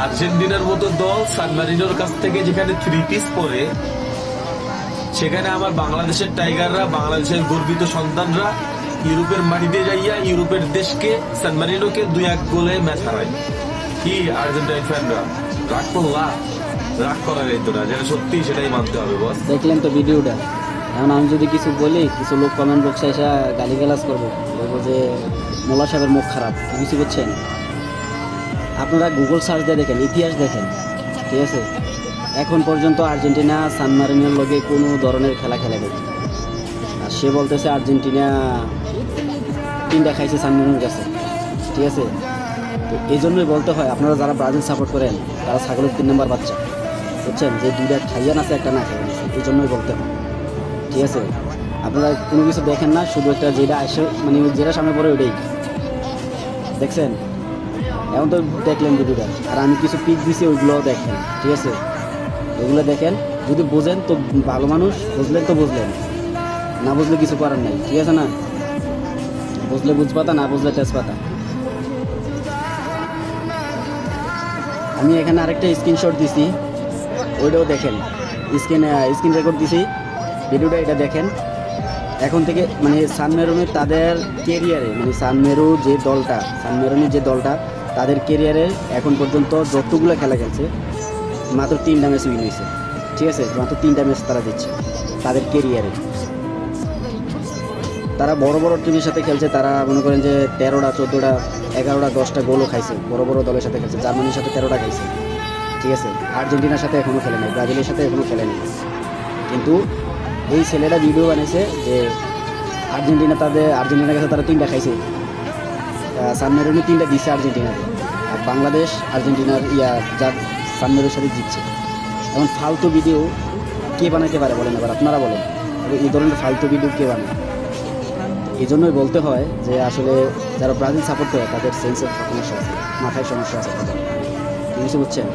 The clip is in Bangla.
আর্জেন্টিনার মতো দল সান মারিনোর কাছ থেকে যেখানে 3 পিস পরে, সেখানে আমার বাংলাদেশের টাইগাররা, বাংলাদেশের গর্বিত সন্তানরা ইউরোপের মাটিতে যাইয়া ইউরোপের দেশকে, সান মারিনোকে 2-1 গোলে ম্যাচ হারায়। কি আর্জেন্টাইন ফ্যানরা রাগ করলা? রাগ করার এই তো না, যেটা সত্যি সেটাই মানতে হবে বস। দেখলেন তো ভিডিওটা। এখন আমি যদি কিছু বলি, কিছু লোক কমেন্ট বক্সে এসে গালিগালাজ করবো, বলবো যে মোল্লা সাহেবের মুখ খারাপ, কিছু বুঝছেন? আপনারা গুগল সার্চ দিয়ে দেখেন, ইতিহাস দেখেন, ঠিক আছে? এখন পর্যন্ত আর্জেন্টিনা সান মারিনোর লগে কোনো ধরনের খেলা খেলেনি। আর সে বলতেছে আর্জেন্টিনা 3টা খাইছে সান মারিনোর কাছে, ঠিক আছে? তো এই জন্যই বলতে হয়, আপনারা যারা ব্রাজিল সাপোর্ট করেন তারা ছাগলের 3 নম্বর বাচ্চা, বুঝছেন? যে 2টা খাইয়া আছে, একটা না খাইয়া আছে, এই জন্যই বলতে হয়, ঠিক আছে? আপনারা কোনো কিছু দেখেন না, শুধু একটা যেটা আসে, মানে যেটা সামনে পড়ে ওইটাই দেখছেন। এখন তো দেখলেন ভিডিওটা, আর আমি কিছু পিক দিছি, ওইগুলোও দেখেন, ঠিক আছে? ওইগুলো দেখেন, যদি বোঝেন তো ভালো মানুষ, বুঝলেন তো বুঝলেন, না বুঝলে কিছু করার নাই, ঠিক আছে না? বুঝলে বুঝপাতা, না বুঝলে তেজপাতা। আমি এখানে আরেকটা স্ক্রিনশট দিছি, ওইটাও দেখেন, স্ক্রিন রেকর্ড দিছি, ভিডিওটা এটা দেখেন। এখন থেকে মানে সান মেরুনের তাদের কেরিয়ারে, মানে সান মেরুনের যে দলটা তাদের কেরিয়ারে এখন পর্যন্ত যতগুলো খেলা খেলছে, মাত্র 3টা ম্যাচ উইন হয়েছে, ঠিক আছে? মাত্র 3টা ম্যাচ তারা দিচ্ছে তাদের কেরিয়ারে। তারা বড় বড় টিমের সাথে খেলছে, তারা মনে করেন যে 13টা 14টা 11টা 10টা গোলও খাইছে, বড় বড় দলের সাথে খেলছে। জার্মানির সাথে 13টা খাইছে, ঠিক আছে? আর্জেন্টিনার সাথে এখনও খেলে নাই, ব্রাজিলের সাথে এখনও খেলে নাই। কিন্তু এই ছেলেটা ভিডিও বানিয়েছে যে আর্জেন্টিনার কাছে তারা 3টা খাইছে, সান মেরুনে 3টা দিচ্ছে আর্জেন্টিনাকে, আর বাংলাদেশ আর্জেন্টিনার সান মেরুর সাথে জিতছে। এখন ফালতু ভিডিও কে বানাইতে পারে বলেন? এবার আপনারা বলেন, এই ধরনের ফালতু ভিডিও কে বানায়? এই জন্যই বলতে হয় যে আসলে যারা ব্রাজিল সাপোর্ট করে তাদের সেন্সের সমস্যা আছে, মাথায় সমস্যা আছে তাদের, কিছু বুঝছেন?